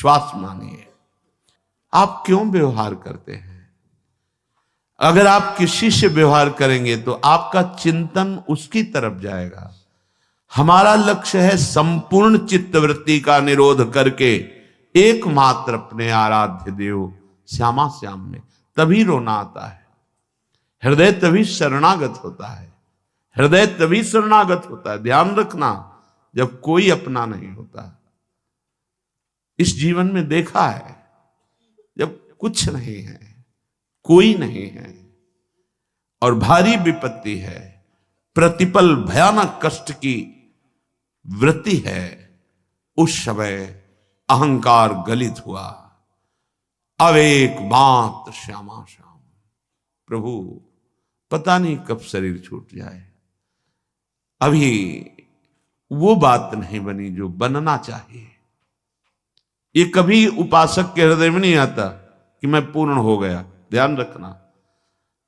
विश्वास मानिए। आप क्यों व्यवहार करते हैं? अगर आप किसी से व्यवहार करेंगे तो आपका चिंतन उसकी तरफ जाएगा। हमारा लक्ष्य है संपूर्ण चित्तवृत्ति का निरोध करके एकमात्र अपने आराध्य देव श्यामा श्याम में, तभी रोना आता है। हृदय तभी शरणागत होता है, हृदय तभी शरणागत होता है। ध्यान रखना, जब कोई अपना नहीं होता। इस जीवन में देखा है, जब कुछ नहीं है, कोई नहीं है और भारी विपत्ति है, प्रतिपल भयानक कष्ट की वृत्ति है, उस समय अहंकार गलित हुआ। अब एक बात श्यामा श्याम, प्रभु पता नहीं कब शरीर छूट जाए। अभी वो बात नहीं बनी जो बनना चाहिए। ये कभी उपासक के हृदय में नहीं आता कि मैं पूर्ण हो गया। ध्यान रखना,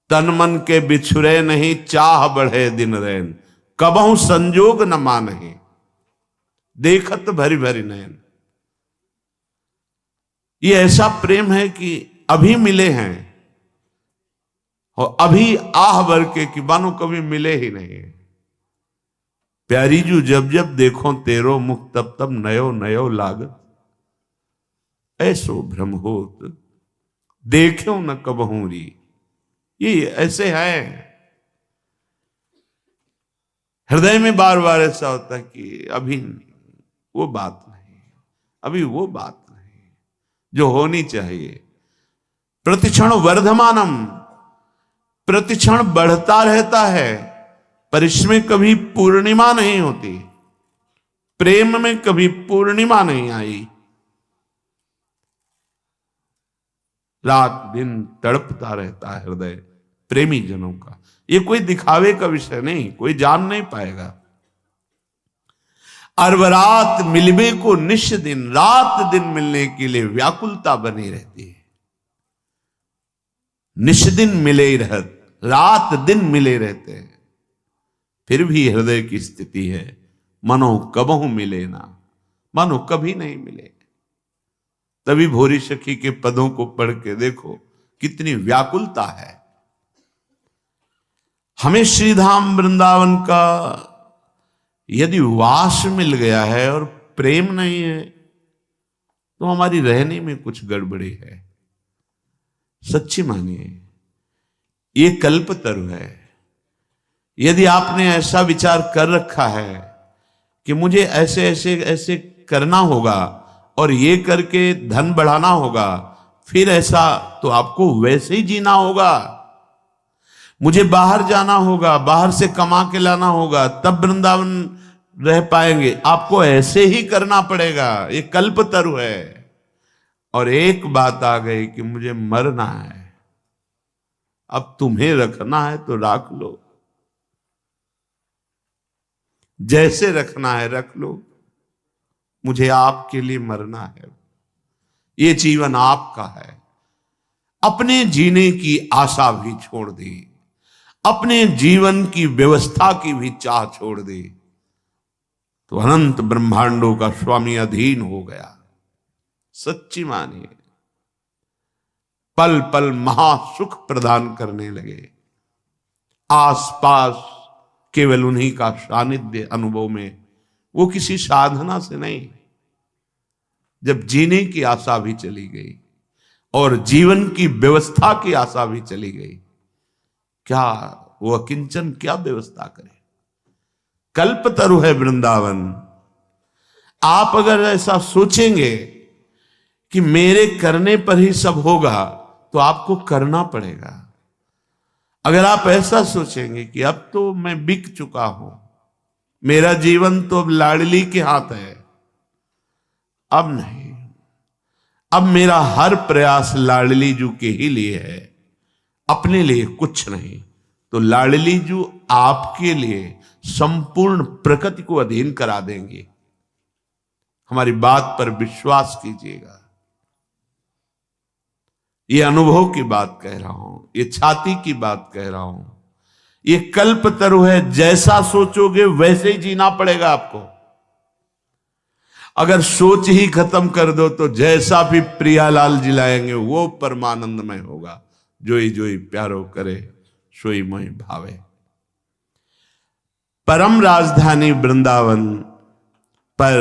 तन मन के बिछुरे नहीं, चाह बढ़े दिन रैन, कबहू संजोग न मानहि, देखत भरी भरी नयन। ये ऐसा प्रेम है कि अभी मिले हैं और अभी आह भर के कि मानो कभी मिले ही नहीं। प्यारी जू जब जब देखो तेरो मुख, तब तब नयो नयो लागत, ऐसो भ्रम होत देखो न कबहू री। ये ऐसे है, हृदय में बार बार ऐसा होता है कि अभी वो बात नहीं, अभी वो बात नहीं जो होनी चाहिए। प्रतिक्षण वर्धमानम, प्रतिक्षण बढ़ता रहता है, पर इसमें कभी पूर्णिमा नहीं होती। प्रेम में कभी पूर्णिमा नहीं आई। रात दिन तड़पता रहता है हृदय प्रेमी जनों का। ये कोई दिखावे का विषय नहीं, कोई जान नहीं पाएगा। अरबरात मिलबे को निश दिन, रात दिन मिलने के लिए व्याकुलता बनी रहती है। निश दिन मिले ही रहत, रात दिन मिले रहते हैं, फिर भी हृदय की स्थिति है मनो कबहू मिले ना, मानो कभी नहीं मिले। तभी भोरी सखी के पदों को पढ़ के देखो कितनी व्याकुलता है। हमें श्रीधाम वृंदावन का यदि वास मिल गया है और प्रेम नहीं है तो हमारी रहने में कुछ गड़बड़ी है। सच्ची मानिए, ये कल्पतरु है। यदि आपने ऐसा विचार कर रखा है कि मुझे ऐसे ऐसे ऐसे करना होगा और ये करके धन बढ़ाना होगा, फिर ऐसा तो आपको वैसे ही जीना होगा। मुझे बाहर जाना होगा, बाहर से कमा के लाना होगा, तब वृंदावन रह पाएंगे, आपको ऐसे ही करना पड़ेगा। ये कल्पतरु है। और एक बात आ गई कि मुझे मरना है, अब तुम्हें रखना है तो रख लो, जैसे रखना है रख लो, मुझे आपके लिए मरना है। ये जीवन आपका है। अपने जीने की आशा भी छोड़ दी, अपने जीवन की व्यवस्था की भी चाह छोड़ दी, तो अनंत ब्रह्मांडों का स्वामी अधीन हो गया। सच्ची मानिए, पल पल महासुख प्रदान करने लगे। आसपास केवल उन्हीं का सानिध्य अनुभव में, वो किसी साधना से नहीं। जब जीने की आशा भी चली गई और जीवन की व्यवस्था की आशा भी चली गई, क्या वो अकिंचन क्या व्यवस्था करे? कल्पतरु है वृंदावन। आप अगर ऐसा सोचेंगे कि मेरे करने पर ही सब होगा, तो आपको करना पड़ेगा। अगर आप ऐसा सोचेंगे कि अब तो मैं बिक चुका हूं, मेरा जीवन तो अब लाडली के हाथ है, अब नहीं, अब मेरा हर प्रयास लाडली जू के ही लिए है, अपने लिए कुछ नहीं, तो लाडली जू आपके लिए संपूर्ण प्रकृति को अधीन करा देंगे। हमारी बात पर विश्वास कीजिएगा। ये अनुभव की बात कह रहा हूं, ये छाती की बात कह रहा हूं। ये कल्पतरु है, जैसा सोचोगे वैसे ही जीना पड़ेगा आपको। अगर सोच ही खत्म कर दो तो जैसा भी प्रियालाल जी लाएंगे वो परमानंदमय होगा। जोई जोई प्यारो करे सोई मोहि भावे। परम राजधानी वृंदावन पर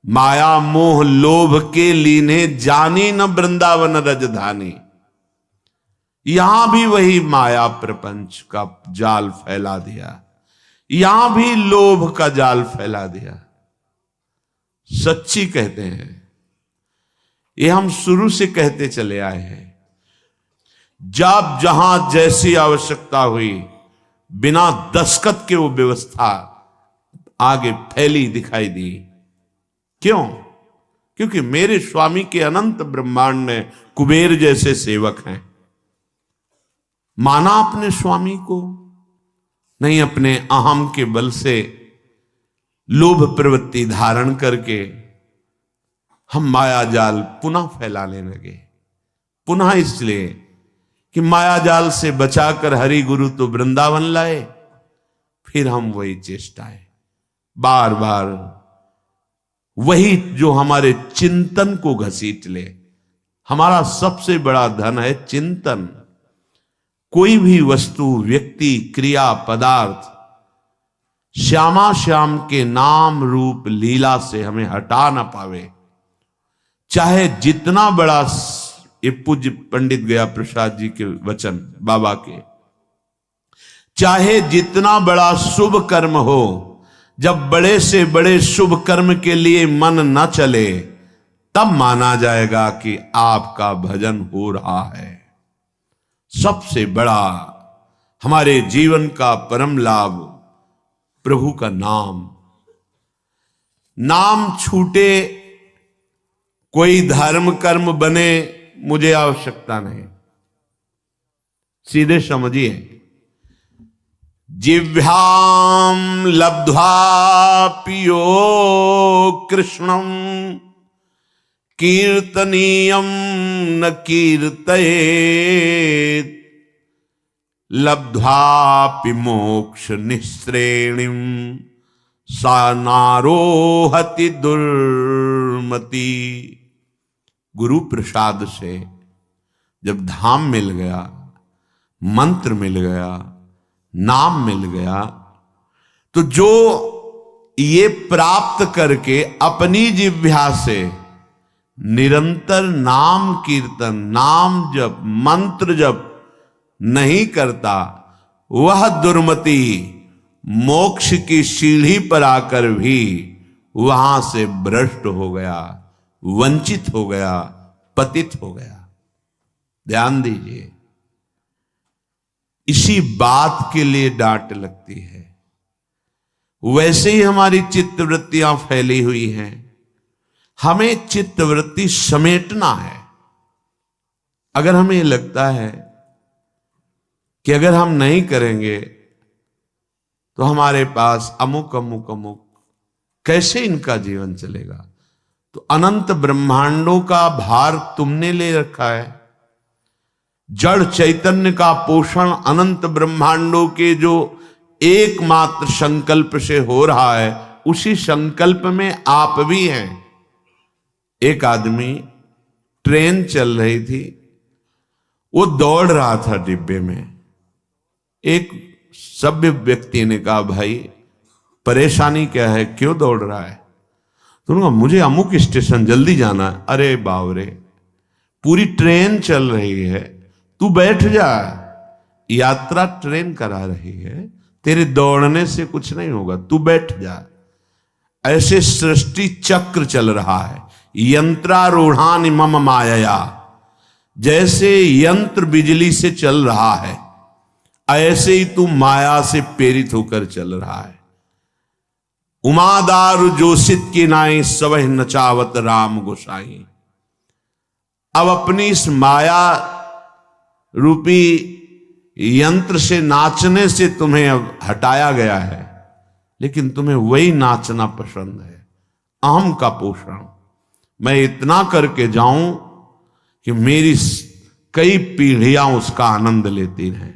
माया मोह लोभ के लीने जानी न वृंदावन रजधानी। यहां भी वही माया प्रपंच का जाल फैला दिया, यहां भी लोभ का जाल फैला दिया। सच्ची कहते हैं, ये हम शुरू से कहते चले आए हैं। जब जहां जैसी आवश्यकता हुई, बिना दस्तखत के वो व्यवस्था आगे फैली दिखाई दी। क्यों? क्योंकि मेरे स्वामी के अनंत ब्रह्मांड में कुबेर जैसे सेवक हैं। माना अपने स्वामी को, नहीं अपने अहम के बल से लोभ प्रवृत्ति धारण करके हम माया जाल पुनः फैलाने लगे। पुनः इसलिए कि माया जाल से बचाकर हरि गुरु तो वृंदावन लाए, फिर हम वही चेष्टाएं बार बार, वही जो हमारे चिंतन को घसीट ले। हमारा सबसे बड़ा धन है चिंतन। कोई भी वस्तु, व्यक्ति, क्रिया, पदार्थ श्यामा श्याम के नाम रूप लीला से हमें हटा ना पावे। चाहे जितना बड़ा, ये पूज्य पंडित गया प्रसाद जी के वचन बाबा के, चाहे जितना बड़ा शुभ कर्म हो, जब बड़े से बड़े शुभ कर्म के लिए मन न चले, तब माना जाएगा कि आपका भजन हो रहा है। सबसे बड़ा हमारे जीवन का परम लाभ प्रभु का नाम। नाम छूटे, कोई धर्म कर्म बने, मुझे आवश्यकता नहीं। सीधे समझिए, जिह्वाम लब्ध्वा पियो कृष्णम कीर्तनीयम न कीर्तयेत् लब्ध्वापि मोक्ष निःश्रेणिम सा नारोहति दुर्मति। गुरु प्रसाद से जब धाम मिल गया, मंत्र मिल गया, नाम मिल गया, तो जो ये प्राप्त करके अपनी जिह्वा से निरंतर नाम कीर्तन, नाम जप, मंत्र जप नहीं करता, वह दुर्मति मोक्ष की सीढ़ी पर आकर भी वहां से भ्रष्ट हो गया, वंचित हो गया, पतित हो गया। ध्यान दीजिए, इसी बात के लिए डांट लगती है। वैसे ही हमारी चित्तवृत्तियां फैली हुई हैं, हमें चित्तवृत्ति समेटना है। अगर हमें लगता है कि अगर हम नहीं करेंगे तो हमारे पास अमुक अमुक अमुक, कैसे इनका जीवन चलेगा? तो अनंत ब्रह्मांडों का भार तुमने ले रखा है। जड़ चैतन्य का पोषण अनंत ब्रह्मांडों के जो एकमात्र संकल्प से हो रहा है, उसी संकल्प में आप भी हैं। एक आदमी, ट्रेन चल रही थी, वो दौड़ रहा था डिब्बे में। एक सभ्य व्यक्ति ने कहा, भाई परेशानी क्या है, क्यों दौड़ रहा है? तो उन्होंने कहा, मुझे अमुक स्टेशन जल्दी जाना है। अरे बावरे, पूरी ट्रेन चल रही है, तू बैठ जा, यात्रा ट्रेन करा रही है, तेरे दौड़ने से कुछ नहीं होगा, तू बैठ जा। ऐसे सृष्टि चक्र चल रहा है, यंत्रारूढ़ानि मम मायया, जैसे यंत्र बिजली से चल रहा है, ऐसे ही तू माया से प्रेरित होकर चल रहा है। उमादारु जोशित की नाई सवह नचावत राम गोसाई। अब अपनी इस माया रूपी यंत्र से, नाचने से तुम्हें अब हटाया गया है, लेकिन तुम्हें वही नाचना पसंद है, अहम का पोषण। मैं इतना करके जाऊं कि मेरी कई पीढ़ियां उसका आनंद लेती रहें।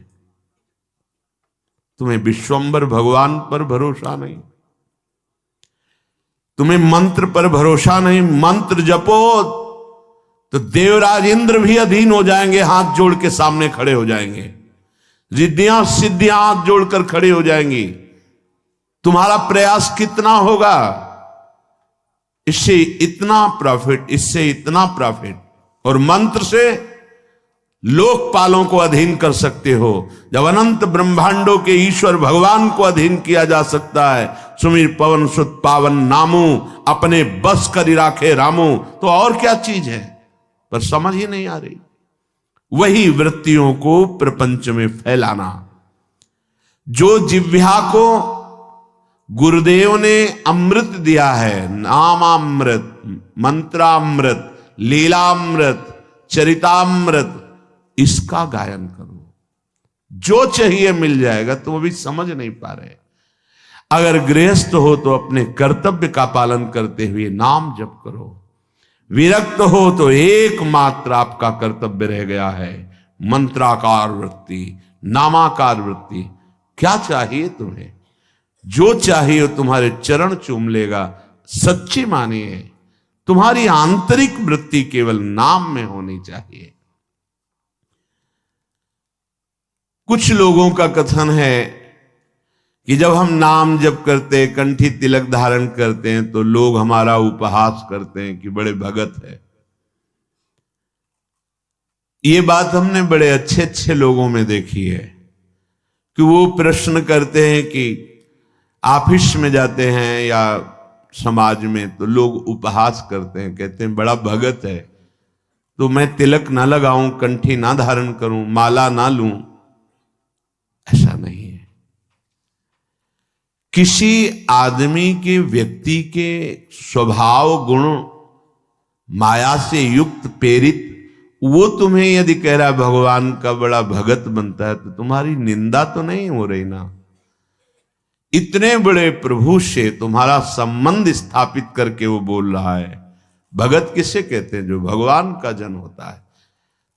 तुम्हें विश्वंबर भगवान पर भरोसा नहीं, तुम्हें मंत्र पर भरोसा नहीं, मंत्र जपो तो देवराज इंद्र भी अधीन हो जाएंगे, हाथ जोड़ के सामने खड़े हो जाएंगे, रिद्धियां सिद्धियां हाथ जोड़कर खड़े हो जाएंगी। तुम्हारा प्रयास कितना होगा, इससे इतना प्रॉफिट, इससे इतना प्रॉफिट। और मंत्र से लोकपालों को अधीन कर सकते हो। जब अनंत ब्रह्मांडों के ईश्वर भगवान को अधीन किया जा सकता है, सुमिर पवन सुत पावन नामू, अपने बस करी राखे रामू, तो और क्या चीज है, पर समझ ही नहीं आ रही। वही वृत्तियों को प्रपंच में फैलाना। जो जिह्वा को गुरुदेव ने अमृत दिया है, नामामृत, मंत्रामृत, लीलामृत, चरितामृत, इसका गायन करो। जो चाहिए मिल जाएगा, तो वो भी समझ नहीं पा रहे। अगर गृहस्थ हो तो अपने कर्तव्य का पालन करते हुए नाम जप करो। विरक्त हो तो एकमात्र आपका कर्तव्य रह गया है मंत्राकार वृत्ति, नामाकार वृत्ति। क्या चाहिए तुम्हें, जो चाहिए तुम्हारे चरण चूम लेगा। सच्ची मानिए, तुम्हारी आंतरिक वृत्ति केवल नाम में होनी चाहिए। कुछ लोगों का कथन है कि जब हम नाम जप करते, कंठी तिलक धारण करते हैं, तो लोग हमारा उपहास करते हैं कि बड़े भगत है। ये बात हमने बड़े अच्छे अच्छे लोगों में देखी है कि वो प्रश्न करते हैं कि ऑफिस में जाते हैं या समाज में, तो लोग उपहास करते हैं, कहते हैं बड़ा भगत है, तो मैं तिलक ना लगाऊं, कंठी ना धारण करूं, माला ना लूं। ऐसा नहीं है। किसी आदमी के, व्यक्ति के स्वभाव गुण माया से युक्त प्रेरित, वो तुम्हें यदि कह रहा है भगवान का बड़ा भगत बनता है, तो तुम्हारी निंदा तो नहीं हो रही ना। इतने बड़े प्रभु से तुम्हारा संबंध स्थापित करके वो बोल रहा है। भगत किसे कहते हैं, जो भगवान का जन होता है।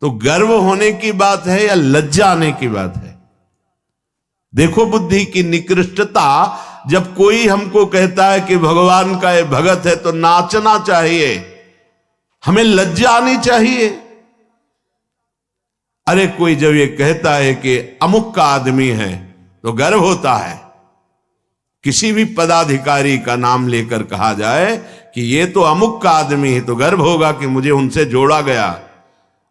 तो गर्व होने की बात है या लज्जा आने की बात है। देखो बुद्धि की निकृष्टता। जब कोई हमको कहता है कि भगवान का ये भगत है, तो नाचना चाहिए, हमें लज्जा आनी चाहिए। अरे कोई जब ये कहता है कि अमुक का आदमी है, तो गर्व होता है। किसी भी पदाधिकारी का नाम लेकर कहा जाए कि ये तो अमुक का आदमी है, तो गर्व होगा कि मुझे उनसे जोड़ा गया।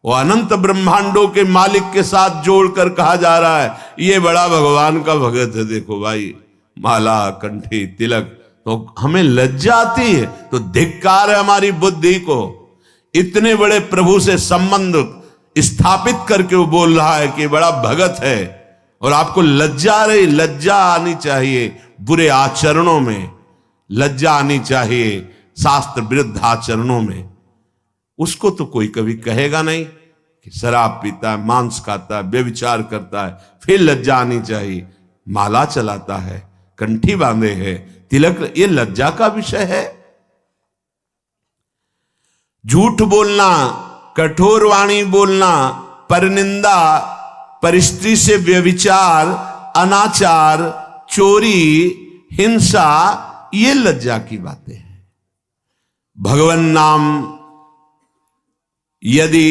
वो अनंत ब्रह्मांडों के मालिक के साथ जोड़कर कहा जा रहा है ये बड़ा भगवान का भगत है। देखो भाई, माला, कंठी, तिलक, तो हमें लज्जा आती है। तो धिक्कार है हमारी बुद्धि को। इतने बड़े प्रभु से संबंध स्थापित करके वो बोल रहा है कि बड़ा भगत है, और आपको लज्जा आ रही। लज्जा आनी चाहिए बुरे आचरणों में, लज्जा आनी चाहिए शास्त्र विरुद्ध आचरणों में। उसको तो कोई कभी कहेगा नहीं कि शराब पीता है, मांस खाता है, व्यभिचार करता है, फिर लज्जा आनी चाहिए। माला चलाता है, कंठी बांधे है, तिलक, ये लज्जा का विषय है। झूठ बोलना, कठोर वाणी बोलना, परनिंदा, परिस्त्री से व्यभिचार, अनाचार, चोरी, हिंसा, ये लज्जा की बातें हैं। भगवान नाम यदि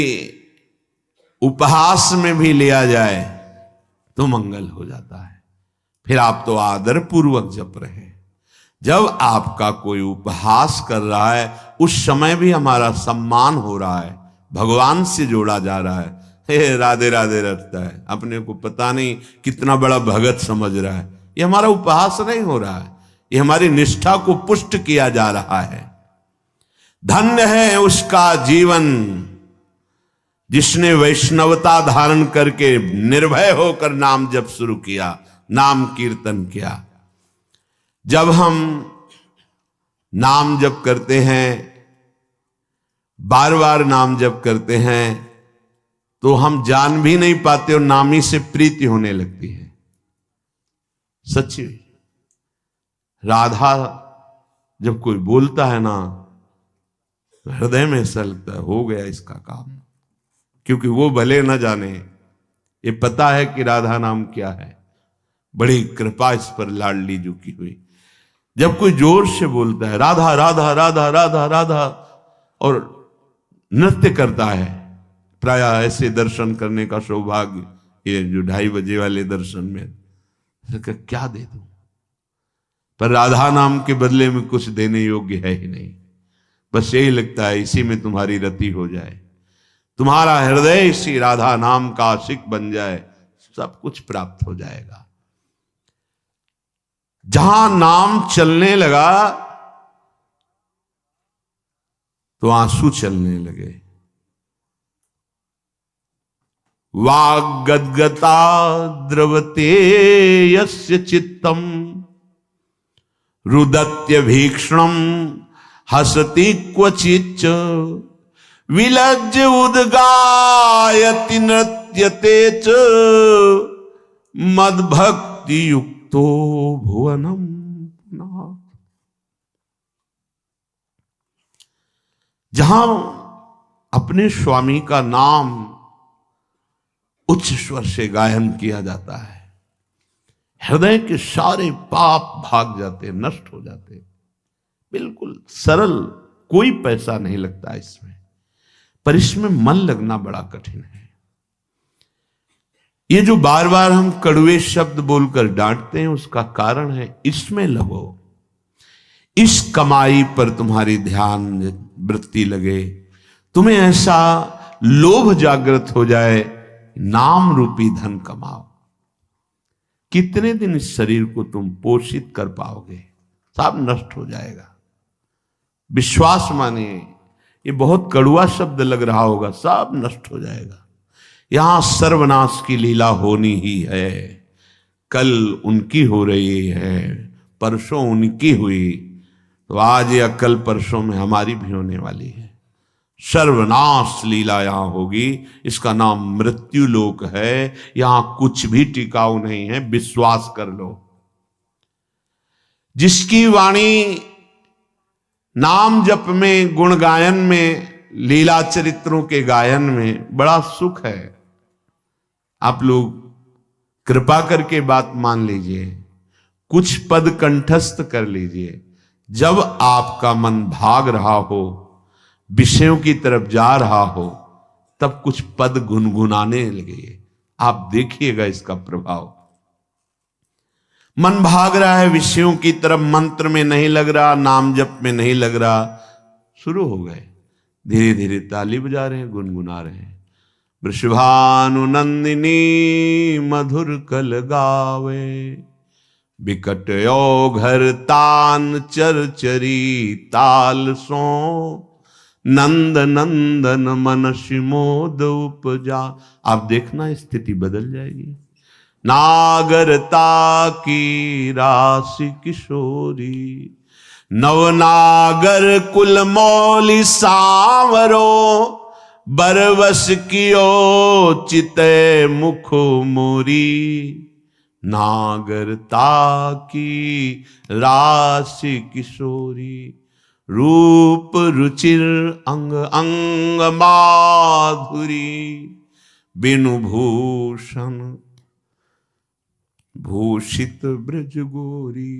उपहास में भी लिया जाए तो मंगल हो जाता है। फिर आप तो आदर पूर्वक जप रहे हैं। जब आपका कोई उपहास कर रहा है, उस समय भी हमारा सम्मान हो रहा है, भगवान से जोड़ा जा रहा है। हे राधे राधे रटता है, अपने को पता नहीं कितना बड़ा भगत समझ रहा है। ये हमारा उपहास नहीं हो रहा है, ये हमारी निष्ठा को पुष्ट किया जा रहा है। धन्य है उसका जीवन जिसने वैष्णवता धारण करके निर्भय होकर नाम जप शुरू किया, नाम कीर्तन किया। जब हम नाम जप करते हैं, बार बार नाम जप करते हैं, तो हम जान भी नहीं पाते और नामी से प्रीति होने लगती है। सच्ची राधा जब कोई बोलता है ना, हृदय में ऐसा लगता है हो गया इसका काम। क्योंकि वो भले न जाने, ये पता है कि राधा नाम क्या है। बड़ी कृपा इस पर लाडली जी की हुई। जब कोई जोर से बोलता है राधा राधा राधा राधा राधा और नृत्य करता है, प्राय ऐसे दर्शन करने का सौभाग्य, ये जो 2:30 बजे वाले दर्शन में, क्या दे दूं, पर राधा नाम के बदले में कुछ देने योग्य है ही नहीं। बस यही लगता है इसी में तुम्हारी रति हो जाए, तुम्हारा हृदय इसी राधा नाम का आशिक बन जाए, सब कुछ प्राप्त हो जाएगा। जहां नाम चलने लगा तो आंसू चलने लगे। वाग्गद्गता द्रवते यस्य चित्तम रुदत्य भीक्षणम हसति क्वचिच्च विलज्ज उद्गायति नृत्यते च मद्भक्ति युक्तो भुवनम। जहां अपने स्वामी का नाम उच्च स्वर से गायन किया जाता है, हृदय के सारे पाप भाग जाते, नष्ट हो जाते। बिल्कुल सरल, कोई पैसा नहीं लगता इसमें, पर इसमें मन लगना बड़ा कठिन है। ये जो बार बार हम कड़वे शब्द बोलकर डांटते हैं, उसका कारण है इसमें लगो, इस कमाई पर तुम्हारी ध्यान वृत्ति लगे, तुम्हें ऐसा लोभ जागृत हो जाए, नाम रूपी धन कमाओ। कितने दिन इस शरीर को तुम पोषित कर पाओगे, सब नष्ट हो जाएगा। विश्वास मानिए, ये बहुत कड़वा शब्द लग रहा होगा, सब नष्ट हो जाएगा। यहां सर्वनाश की लीला होनी ही है। कल उनकी हो रही है, परसों उनकी हुई, तो आज या कल परसों में हमारी भी होने वाली है। सर्वनाश लीला यहां होगी। इसका नाम मृत्यु लोक है। यहां कुछ भी टिकाऊ नहीं है, विश्वास कर लो। जिसकी वाणी नाम जप में, गुण गायन में, लीला चरित्रों के गायन में बड़ा सुख है। आप लोग कृपा करके बात मान लीजिए, कुछ पद कंठस्थ कर लीजिए। जब आपका मन भाग रहा हो, विषयों की तरफ जा रहा हो, तब कुछ पद गुनगुनाने लगे। आप देखिएगा इसका प्रभाव। मन भाग रहा है विषयों की तरफ, मंत्र में नहीं लग रहा, नाम जप में नहीं लग रहा, शुरू हो गए, धीरे धीरे ताली बजा रहे हैं, गुनगुना रहे हैं। वृषभानु नंदिनी मधुर कल गावे, बिकट घर तान चरचरी ताल सो, नंद नंदन मन शिमोद उपजा। आप देखना स्थिति बदल जाएगी। नागरता की राशि किशोरी, नवनागर कुल मौली सांवरो, बरवस कियो चिते मुख मोरी। नागरता की राशि किशोरी, रूप रुचिर अंग अंग माधुरी, बिनु भूषण भूषित ब्रज गोरी।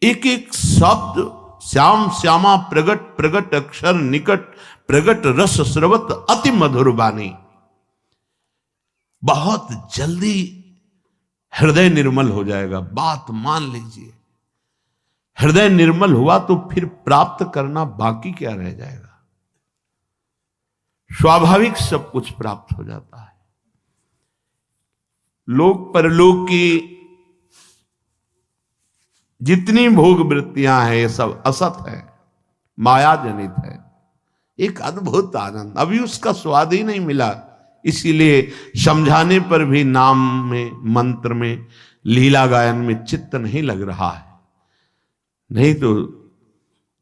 एक एक शब्द श्याम श्यामा प्रगट प्रगट अक्षर निकट, प्रगट रस स्रवत अति मधुर बानी। बहुत जल्दी हृदय निर्मल हो जाएगा। बात मान लीजिए, हृदय निर्मल हुआ तो फिर प्राप्त करना बाकी क्या रह जाएगा। स्वाभाविक सब कुछ प्राप्त हो जाता है। लोक परलोक की जितनी भोग वृत्तियां हैं, ये सब असत है, माया जनित है। एक अद्भुत आनंद, अभी उसका स्वाद ही नहीं मिला, इसीलिए समझाने पर भी नाम में, मंत्र में, लीला गायन में चित्त नहीं लग रहा है। नहीं तो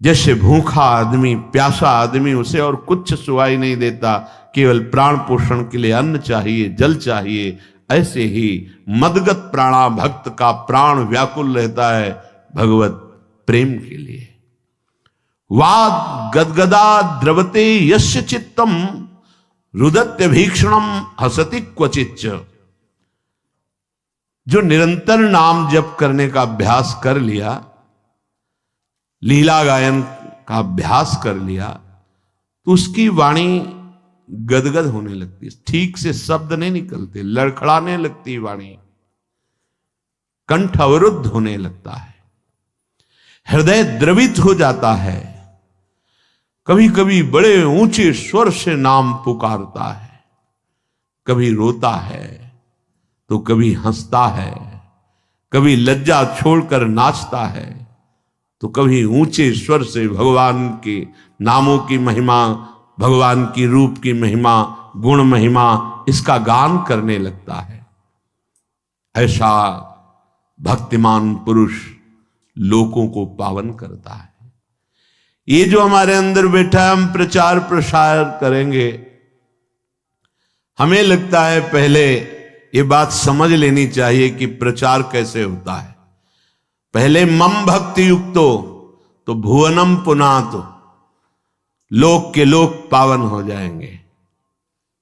जैसे भूखा आदमी, प्यासा आदमी, उसे और कुछ सुवाई नहीं देता, केवल प्राण पोषण के लिए अन्न चाहिए, जल चाहिए, ऐसे ही मदगत प्राणा भक्त का प्राण व्याकुल रहता है भगवत प्रेम के लिए। वाद गदगदा द्रवते यस्य चित्तम, रुदत्य भीक्षणम हसति क्वचिच्च। जो निरंतर नाम जप करने का अभ्यास कर लिया, लीला गायन का अभ्यास कर लिया, तो उसकी वाणी गदगद होने लगती है, ठीक से शब्द नहीं निकलते, लड़खड़ाने लगती वाणी, कंठ अवरुद्ध होने लगता है, हृदय द्रवित हो जाता है। कभी कभी बड़े ऊंचे स्वर से नाम पुकारता है, कभी रोता है तो कभी हंसता है, कभी लज्जा छोड़कर नाचता है तो कभी ऊंचे स्वर से भगवान के नामों की महिमा, भगवान की रूप की महिमा, गुण महिमा, इसका गान करने लगता है। ऐसा भक्तिमान पुरुष लोगों को पावन करता है। ये जो हमारे अंदर बैठा है, हम प्रचार प्रसार करेंगे, हमें लगता है पहले ये बात समझ लेनी चाहिए कि प्रचार कैसे होता है। पहले मम भक्ति युक्तो तो भुवनम पुनातो, लोक के लोक पावन हो जाएंगे।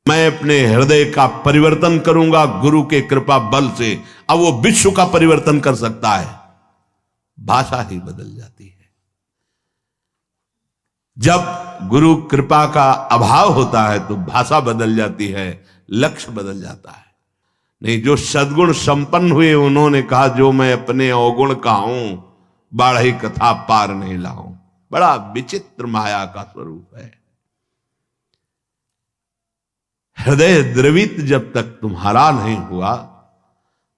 मैं अपने हृदय का परिवर्तन करूंगा गुरु के कृपा बल से। अब वो विश्व का परिवर्तन कर सकता है, भाषा ही बदल जाती है। जब गुरु कृपा का अभाव होता है तो भाषा बदल जाती है, लक्ष्य बदल जाता है। नहीं, जो सद्गुण संपन्न हुए उन्होंने कहा, जो मैं अपने अवगुण का हूं, बाढ़ी कथा पार नहीं लाऊं। बड़ा विचित्र माया का स्वरूप है। हृदय द्रवित जब तक तुम्हारा नहीं हुआ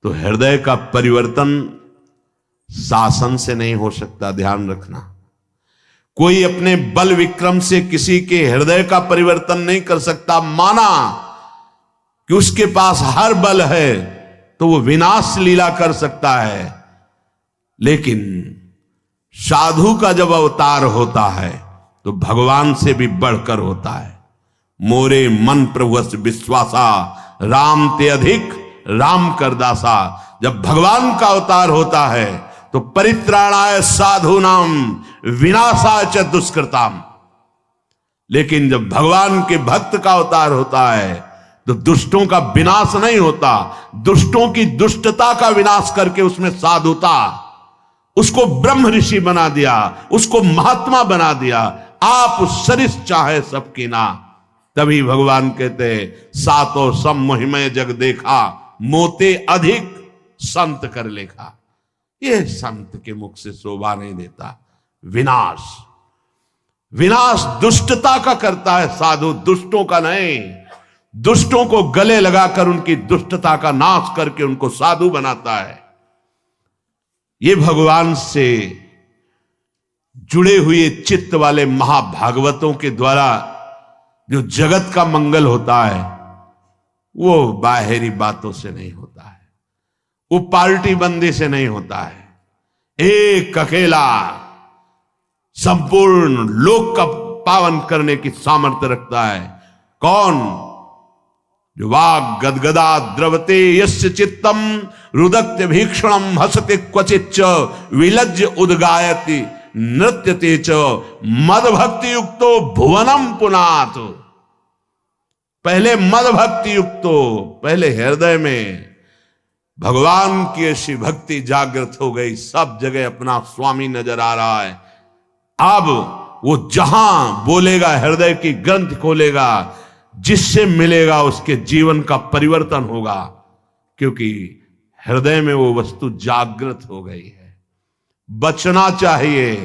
तो हृदय का परिवर्तन शासन से नहीं हो सकता। ध्यान रखना, कोई अपने बल विक्रम से किसी के हृदय का परिवर्तन नहीं कर सकता। माना कि उसके पास हर बल है तो वो विनाश लीला कर सकता है, लेकिन साधु का जब अवतार होता है तो भगवान से भी बढ़कर होता है। मोरे मन प्रभुस विश्वासा, राम ते अधिक राम करदासा। जब भगवान का अवतार होता है तो परित्राणाय साधूनाम विनाशाय च दुष्कृताम। लेकिन जब भगवान के भक्त का अवतार होता है तो दुष्टों का विनाश नहीं होता, दुष्टों की दुष्टता का विनाश करके उसमें साधुता, उसको ब्रह्म ऋषि बना दिया, उसको महात्मा बना दिया। आप सरिस चाहे सबकी ना, तभी भगवान कहते सातो सम मोहिमय जग देखा, मोते अधिक संत कर लेखा। ये संत के मुख से शोभा नहीं देता। विनाश, विनाश दुष्टता का करता है साधु, दुष्टों का नहीं। दुष्टों को गले लगाकर उनकी दुष्टता का नाश करके उनको साधु बनाता है। ये भगवान से जुड़े हुए चित्त वाले महाभागवतों के द्वारा जो जगत का मंगल होता है वो बाहरी बातों से नहीं होता है, वो पार्टी बंदी से नहीं होता है। एक अकेला संपूर्ण लोक का पावन करने की सामर्थ्य रखता है। कौन? जो वाग गदगदा द्रवते यस्य चित्तम रुदत्य भीक्षणम हसते क्वचिच्च विलज्ज उद्गायति नृत्यते च मद भक्ति युक्तो भुवनम पुनात। पहले मद भक्ति युक्तो, पहले हृदय में भगवान की ऐसी भक्ति जागृत हो गई, सब जगह अपना स्वामी नजर आ रहा है। अब वो जहां बोलेगा, हृदय की ग्रंथ खोलेगा, जिससे मिलेगा उसके जीवन का परिवर्तन होगा, क्योंकि हृदय में वो वस्तु जागृत हो गई है। बचना चाहिए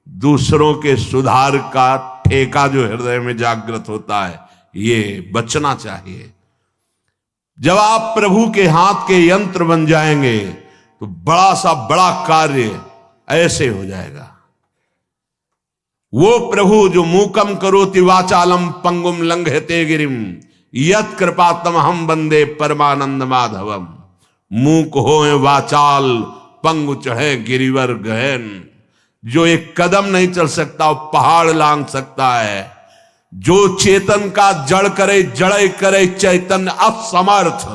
दूसरों के सुधार का ठेका जो हृदय में जागृत होता है, ये बचना चाहिए। जब आप प्रभु के हाथ के यंत्र बन जाएंगे तो बड़ा सा बड़ा कार्य ऐसे हो जाएगा। वो प्रभु जो मूकम करोति वाचालम पंगुम लंघयते गिरिम यत कृपातम हम वंदे परमानंद माधवम। मूक होए वाचाल पंगु चढ़े गिरिवर गहन। जो एक कदम नहीं चल सकता वो पहाड़ लांग सकता है। जो चेतन का जड़ करे जड़े करे चैतन्य असमर्थ।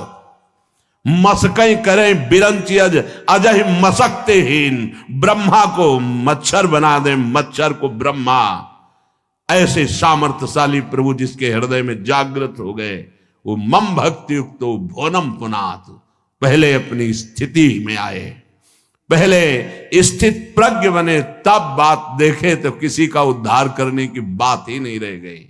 मसकई करे बिरंची अजय मसकते हीन। ब्रह्मा को मच्छर बना दे, मच्छर को ब्रह्मा। ऐसे सामर्थ्यशाली प्रभु जिसके हृदय में जागृत हो गए, वो मम भक्ति युक्तो भुवनम पुनात, पहले अपनी स्थिति में आए, पहले स्थित प्रज्ञ बने, तब बात देखे तो किसी का उद्धार करने की बात ही नहीं रह गई।